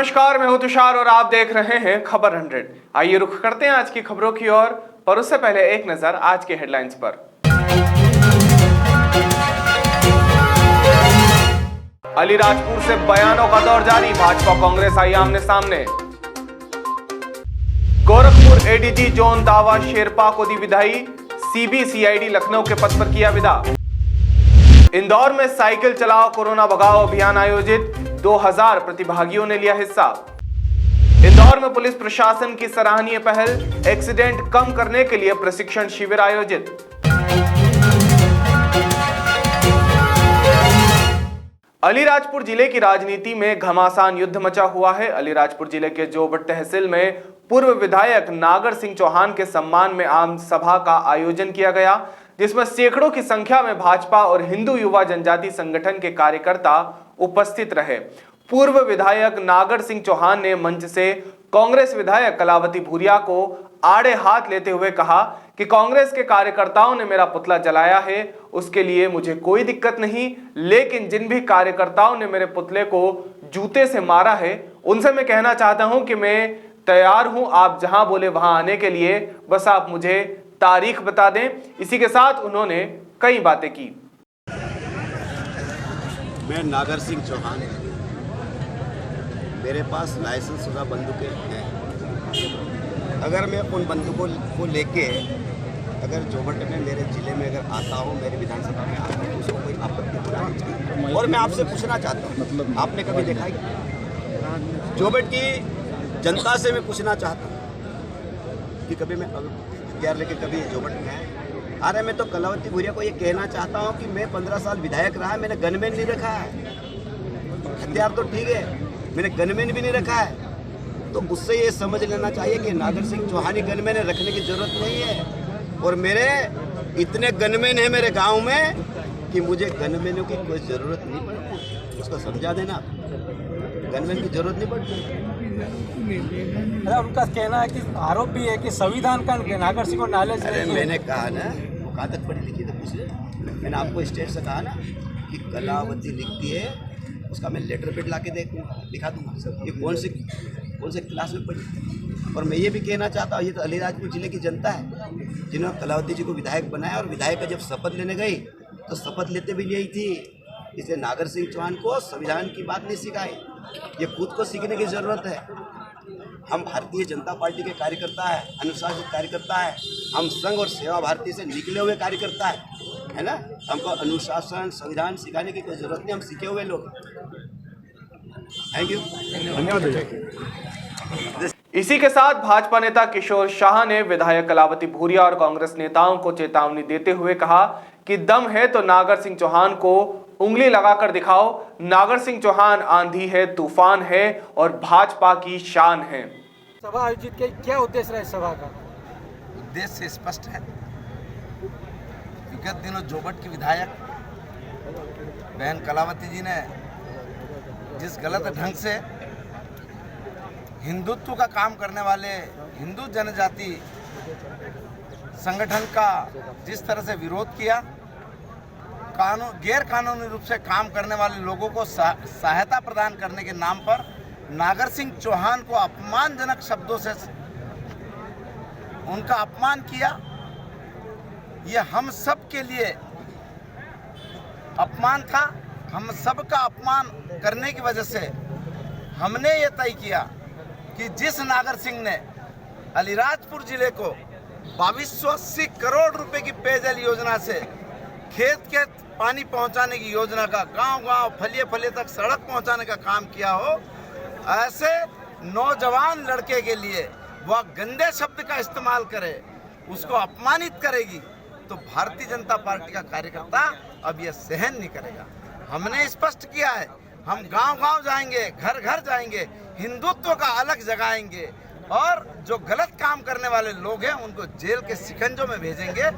नमस्कार, मैं हूं तुषार और आप देख रहे हैं खबर 100। आइए रुख करते हैं आज की खबरों की ओर, पर उससे पहले एक नजर आज के हेडलाइंस पर। अलीराजपुर से बयानों का दौर जारी, भाजपा कांग्रेस आई आमने सामने। गोरखपुर एडीजी जोन दावा शेरपा को दी विदाई, सीबीसीआईडी लखनऊ के पद पर किया विदा। इंदौर में साइकिल चलाओ कोरोना भगाओ अभियान आयोजित, 2000 प्रतिभागियों ने लिया हिस्सा। इंदौर में पुलिस प्रशासन की सराहनीय पहल, एक्सीडेंट कम करने के लिए प्रशिक्षण शिविर आयोजित। अलीराजपुर जिले की राजनीति में घमासान युद्ध मचा हुआ है। अलीराजपुर जिले के जोबट तहसील में पूर्व विधायक नागर सिंह चौहान के सम्मान में आम सभा का आयोजन किया गया, जिसमें सैकड़ों की संख्या में भाजपा और हिंदू युवा जनजाति संगठन के कार्यकर्ता उपस्थित रहे। पूर्व विधायक नागर सिंह चौहान ने मंच से कांग्रेस विधायक कलावती भूरिया को आड़े हाथ लेते हुए कहा कि कांग्रेस के कार्यकर्ताओं ने मेरा पुतला जलाया है, उसके लिए मुझे कोई दिक्कत नहीं, लेकिन जिन भी कार्यकर्ताओं ने मेरे पुतले को जूते से मारा है उनसे मैं कहना चाहता हूं कि मैं तैयार हूं आप जहां बोले वहां आने के लिए, बस आप मुझे तारीख बता दें। इसी के साथ उन्होंने कई बातें की। मैं नागर सिंह चौहान, मेरे पास लाइसेंस शुदा बंदूकें हैं। अगर मैं उन बंदूकों को लेके अगर जोबट में मेरे ज़िले में अगर आता हूँ, मेरे विधानसभा में आता हूँ, उसको कोई आपत्ति होना चाहिए। और मैं आपसे पूछना चाहता हूँ, आपने कभी देखा है? जोबट की जनता से मैं पूछना चाहता हूँ कि कभी मैं हथियार लेके कभी जोबट में आया? अरे मैं तो कलावती भूरिया को ये कहना चाहता हूँ कि मैं 15 साल विधायक रहा, मैंने गनमैन नहीं रखा है। हथियार तो ठीक है, मैंने गनमैन भी नहीं रखा है। तो उससे ये समझ लेना चाहिए कि नागर सिंह चौहान ही गनमैन रखने की जरूरत नहीं है। और मेरे इतने गनमैन हैं मेरे गांव में कि मुझे गनमैनों की कोई ज़रूरत नहीं पड़ती। उसको समझा देना, गनमैन की जरूरत नहीं पड़ती। उनका कहना है कि आरोप भी है कि संविधान का नागर सिंह को नॉलेज नहीं है। मैंने कहा ना, वो कहाँ तक पढ़ी लिखी तो पूछ ले। मैंने आपको स्टेट से कहा ना कि कलावती लिखती है, उसका मैं लेटर पेड ला के दिखा दूंगा ये कौन से क्लास में पढ़ी। और मैं ये भी कहना चाहता हूँ, ये तो अलीराजपुर जिले की जनता है जिन्होंने कलावती जी को विधायक बनाया, और विधायक का जब शपथ लेने गई तो शपथ लेते भी यही थी। इसलिए नागर सिंह चौहान को संविधान की बात नहीं सिखाई, ये खुद को सीखने की ज़रूरत है। हम भारतीय जनता पार्टी के कार्यकर्ता है, अनुशासित कार्यकर्ता है, हम संघ और सेवा भारती से निकले हुए कार्यकर्ता है ना। हमको अनुशासन संविधान सिखाने की कोई जरूरत नहीं, हम सीखे हुए लोग। थैंक यू, धन्यवाद। इसी के साथ भाजपा नेता किशोर शाह ने विधायक कलावती भूरिया और कांग्रेस नेताओं को चेतावनी देते हुए कहा कि दम है तो नागर सिंह चौहान को उंगली लगाकर दिखाओ। नागर सिंह चौहान आंधी है, तूफान है और भाजपा की शान है। सभा आयोजित के क्या उद्देश्य रहे? सभा का उद्देश्य स्पष्ट है। विगत दिनों जोबट की विधायक बहन कलावती जी ने जिस गलत ढंग से हिंदुत्व का काम करने वाले हिंदू जनजाति संगठन का जिस तरह से विरोध किया, गैर कानूनी रूप से काम करने वाले लोगों को सहायता प्रदान करने के नाम पर नागर सिंह चौहान को अपमानजनक शब्दों से उनका अपमान किया, ये हम सब के लिए अपमान था। हम सब का अपमान करने की वजह से हमने ये तय किया कि जिस नागर सिंह ने अलीराजपुर जिले को 2280 करोड़ रुपए की पेयजल योजना से खेत के पानी पहुंचाने की योजना का, गांव-गांव फलिए फलिए तक सड़क पहुंचाने का काम किया हो, ऐसे नौजवान लड़के के लिए वह गंदे शब्द का इस्तेमाल करे, उसको अपमानित करेगी, तो भारतीय जनता पार्टी का कार्यकर्ता अब यह सहन नहीं करेगा। हमने स्पष्ट किया है, हम गांव-गांव जाएंगे, घर घर जाएंगे, हिंदुत्व का अलग जगाएंगे और जो गलत काम करने वाले लोग हैं उनको जेल के शिकंजों में भेजेंगे।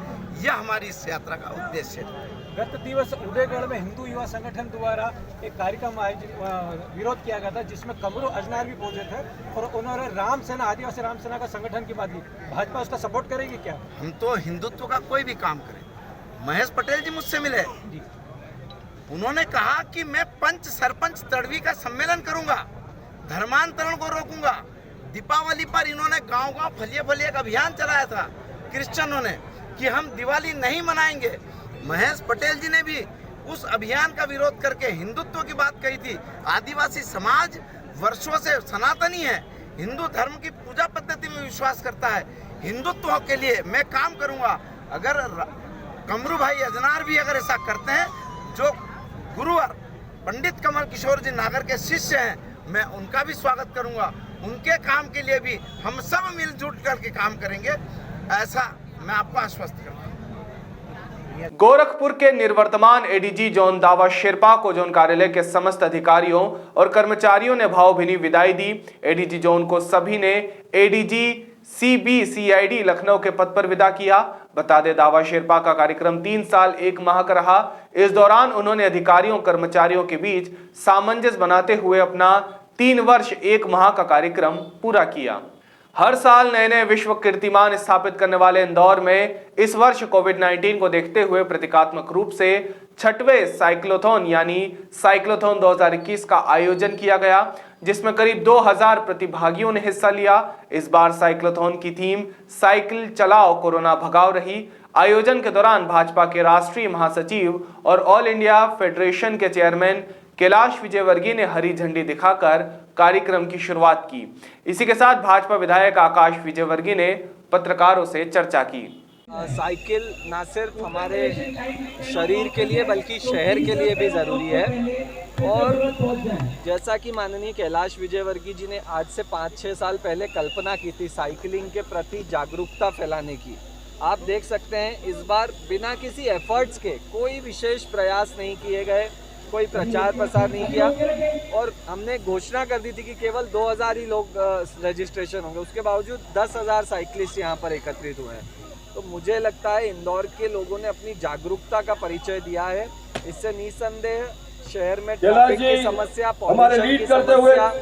यह हमारी इस यात्रा का उद्देश्य है। गत दिवस उदयगढ़ में हिंदू युवा संगठन द्वारा एक कार्यक्रम आयोजित विरोध किया गया था, जिसमें कमरू अजनार भी पहुंचे थे और उन्होंने राम सेना, आदिवासी राम सेना का संगठन की बात की। भाजपा उसका सपोर्ट करेगी क्या? हम तो हिंदुत्व का कोई भी काम करें। महेश पटेल जी मुझसे मिले, उन्होंने कहा कि मैं पंच सरपंच तड़वी का सम्मेलन करूंगा धर्मांतरण को रोकूंगा। दीपावली पर इन्होंने गांव-गांव फलिए का अभियान चलाया था क्रिश्चियनों ने कि हम दिवाली नहीं मनाएंगे। महेश पटेल जी ने भी उस अभियान का विरोध करके हिंदुत्व की बात कही थी। आदिवासी समाज वर्षों से सनातनी है, हिंदू धर्म की पूजा पद्धति में विश्वास करता है। हिंदुत्व के लिए मैं काम करूंगा। अगर कमरू भाई अजनार भी अगर ऐसा करते हैं, जो गुरुवर पंडित कमल किशोर जी नागर के शिष्य हैं, मैं उनका भी स्वागत करूंगा। उनके काम के लिए भी हम सब मिलजुल करके काम करेंगे, ऐसा मैं आपको आश्वस्त करता हूं। गोरखपुर के निवर्तमान एडीजी जोन दावा शेरपा को जोन कार्यालय के समस्त अधिकारियों और कर्मचारियों ने भावभीनी विदाई दी। एडीजी जोन को सभी ने एडीजी CBCID लखनऊ के पद पर विदा किया। बता दें, दावा शेरपा का कार्यक्रम 3 साल 1 माह का रहा। इस दौरान उन्होंने अधिकारियों कर्मचारियों के बीच सामंजस्य बनाते हुए अपना 3 वर्ष 1 माह का कार्यक्रम पूरा किया। हर साल नए नए विश्व कीर्तिमान स्थापित करने वाले इंदौर में इस वर्ष कोविड-19 को देखते हुए प्रतीकात्मक रूप से 6वें साइक्लोथॉन यानी साइक्लोथॉन 2021 का आयोजन किया गया, जिसमें करीब 2000 प्रतिभागियों ने हिस्सा लिया। इस बार साइक्लोथॉन की थीम साइकिल चलाओ कोरोना भगाओ रही। आयोजन के दौरान भाजपा के राष्ट्रीय महासचिव और ऑल इंडिया फेडरेशन के चेयरमैन कैलाश विजयवर्गीय ने हरी झंडी दिखाकर कार्यक्रम की शुरुआत की। इसी के साथ भाजपा विधायक आकाश विजयवर्गीय ने पत्रकारों से चर्चा की। साइकिल ना सिर्फ हमारे शरीर के लिए बल्कि शहर के लिए भी ज़रूरी है। और जैसा कि माननीय कैलाश विजयवर्गीय जी ने आज से 5-6 साल पहले कल्पना की थी साइकिलिंग के प्रति जागरूकता फैलाने की, आप देख सकते हैं इस बार बिना किसी एफर्ट्स के कोई विशेष प्रयास नहीं किए गए, कोई प्रचार प्रसार नहीं किया और हमने घोषणा कर दी थी कि केवल 2000 ही लोग रजिस्ट्रेशन होंगे। उसके बावजूद 10,000 साइकिलिस्ट यहाँ पर एकत्रित हुए हैं। तो मुझे लगता है इंदौर के लोगों ने अपनी जागरूकता का परिचय दिया है। इससे निसंदेह शहर में ट्रैफिक की समस्या, पॉल्यूशन की समस्या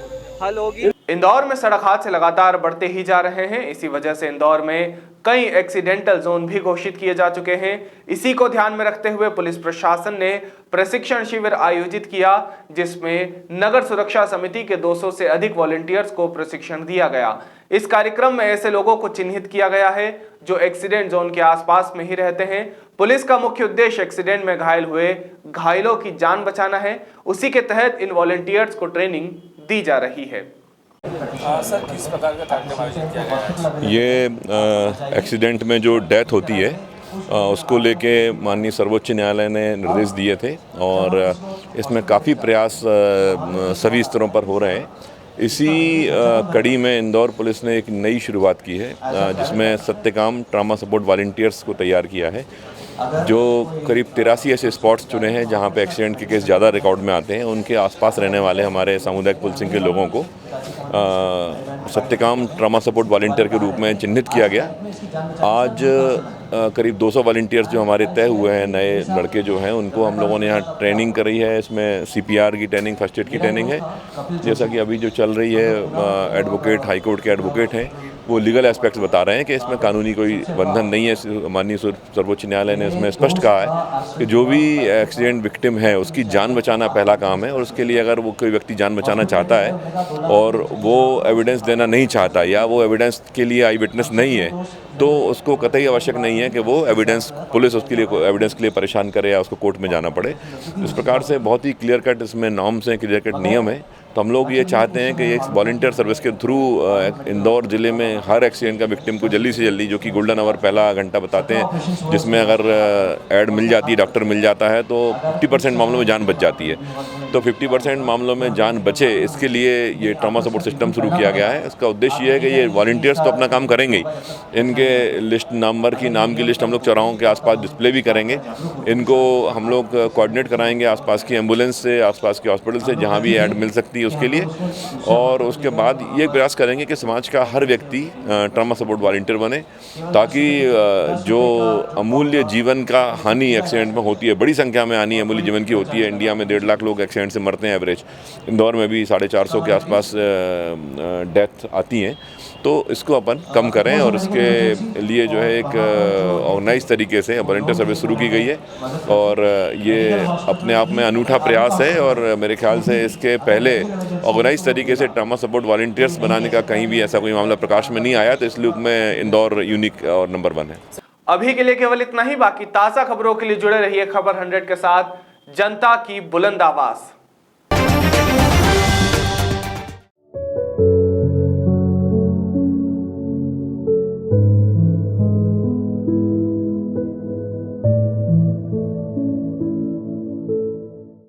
हल होगी। इंदौर में सड़क हादसे लगातार बढ़ते ही जा रहे हैं। इसी वजह से इंदौर में कई एक्सीडेंटल जोन भी घोषित किए जा चुके हैं। इसी को ध्यान में रखते हुए पुलिस प्रशासन ने प्रशिक्षण शिविर आयोजित किया, जिसमें नगर सुरक्षा समिति के 200 से अधिक वॉलंटियर्स को प्रशिक्षण दिया गया। इस कार्यक्रम में ऐसे लोगों को चिन्हित किया गया है जो एक्सीडेंट जोन के आसपास में ही रहते हैं। पुलिस का मुख्य उद्देश्य एक्सीडेंट में घायल हुए घायलों की जान बचाना है। उसी के तहत इन वॉलंटियर्स को ट्रेनिंग दी जा रही है। सर, किस प्रकार का कार्यक्रम आयोजित किया गया है? ये एक्सीडेंट में जो डेथ होती है उसको लेके माननीय सर्वोच्च न्यायालय ने निर्देश दिए थे और इसमें काफ़ी प्रयास सभी स्तरों पर हो रहे हैं। इसी कड़ी में इंदौर पुलिस ने एक नई शुरुआत की है, जिसमें सत्यकाम ट्रॉमा सपोर्ट वॉलंटियर्स को तैयार किया है, जो करीब 83 ऐसे स्पॉट्स चुने हैं जहां पे एक्सीडेंट के केस ज़्यादा रिकॉर्ड में आते हैं। उनके आसपास रहने वाले हमारे सामुदायिक पुलिसिंग के लोगों को सत्यकाम ट्रॉमा सपोर्ट वॉलंटियर के रूप में चिन्हित किया गया। आज करीब 200 वॉलंटियर्स जो हमारे तय हुए हैं, नए लड़के जो हैं, उनको हम लोगों ने यहाँ ट्रेनिंग करी है। इसमें CPR की ट्रेनिंग, फर्स्ट एड की ट्रेनिंग है। जैसा कि अभी जो चल रही है, एडवोकेट, हाईकोर्ट के एडवोकेट हैं, वो लीगल एस्पेक्ट्स बता रहे हैं कि इसमें कानूनी कोई बंधन नहीं है। माननीय सर्वोच्च न्यायालय ने इसमें स्पष्ट कहा है कि जो भी एक्सीडेंट विक्टिम है उसकी जान बचाना पहला काम है, और उसके लिए अगर वो कोई व्यक्ति जान बचाना चाहता है और वो एविडेंस देना नहीं चाहता या वो एविडेंस के लिए आई विटनेस नहीं है, तो उसको कतई आवश्यक नहीं है कि वो एविडेंस, पुलिस उसके लिए एविडेंस के लिए परेशान करे या उसको कोर्ट में जाना पड़े। इस प्रकार से बहुत ही क्लियर कट इसमें नॉर्म्स हैं, क्लियर कट नियम है। तो हम लोग ये चाहते हैं कि एक वॉलंटियर सर्विस के थ्रू इंदौर ज़िले में हर एक्सीडेंट का विक्टिम को जल्दी से जल्दी, जो कि गोल्डन आवर पहला घंटा बताते हैं, जिसमें अगर ऐड मिल जाती है, डॉक्टर मिल जाता है, तो 50% मामलों में जान बच जाती है। तो 50% मामलों में जान बचे, इसके लिए ये ट्रॉमा सपोर्ट सिस्टम शुरू किया गया है। इसका उद्देश्य ये है कि ये वॉलंटियर्स तो अपना काम करेंगे ही, इनके लिस्ट नाम की लिस्ट हम लोग चौराहों के आसपास डिस्प्ले भी करेंगे। इनको हम लोग कोऑर्डिनेट कराएंगे आसपास की एम्बुलेंस से, आसपास के हॉस्पिटल से, जहाँ भी ऐड मिल सकती है उसके लिए। और उसके बाद ये प्रयास करेंगे कि समाज का हर व्यक्ति ट्रॉमा सपोर्ट वॉलंटियर बने, ताकि जो अमूल्य जीवन का हानि एक्सीडेंट में होती है, बड़ी संख्या में हानि अमूल्य जीवन की होती है। इंडिया में 1.5 लाख लोग एक्सीडेंट से मरते हैं एवरेज। इंदौर में भी 450 के आसपास डेथ आती हैं। तो इसको अपन कम करें और इसके लिए जो है एक ऑर्गेनाइज तरीके से वॉलंटियर सर्विस शुरू की गई है और ये अपने आप में अनूठा प्रयास है और मेरे ख्याल से इसके पहले ऑर्गेनाइज तरीके से ट्रॉमा सपोर्ट वॉलंटियर्स बनाने का कहीं भी ऐसा कोई मामला प्रकाश में नहीं आया, तो इसलिए में इंदौर यूनिक और नंबर 1 है। अभी के लिए केवल इतना ही। बाकी ताज़ा खबरों के लिए जुड़े रहिए खबर 100 के साथ, जनता की बुलंद आवाज।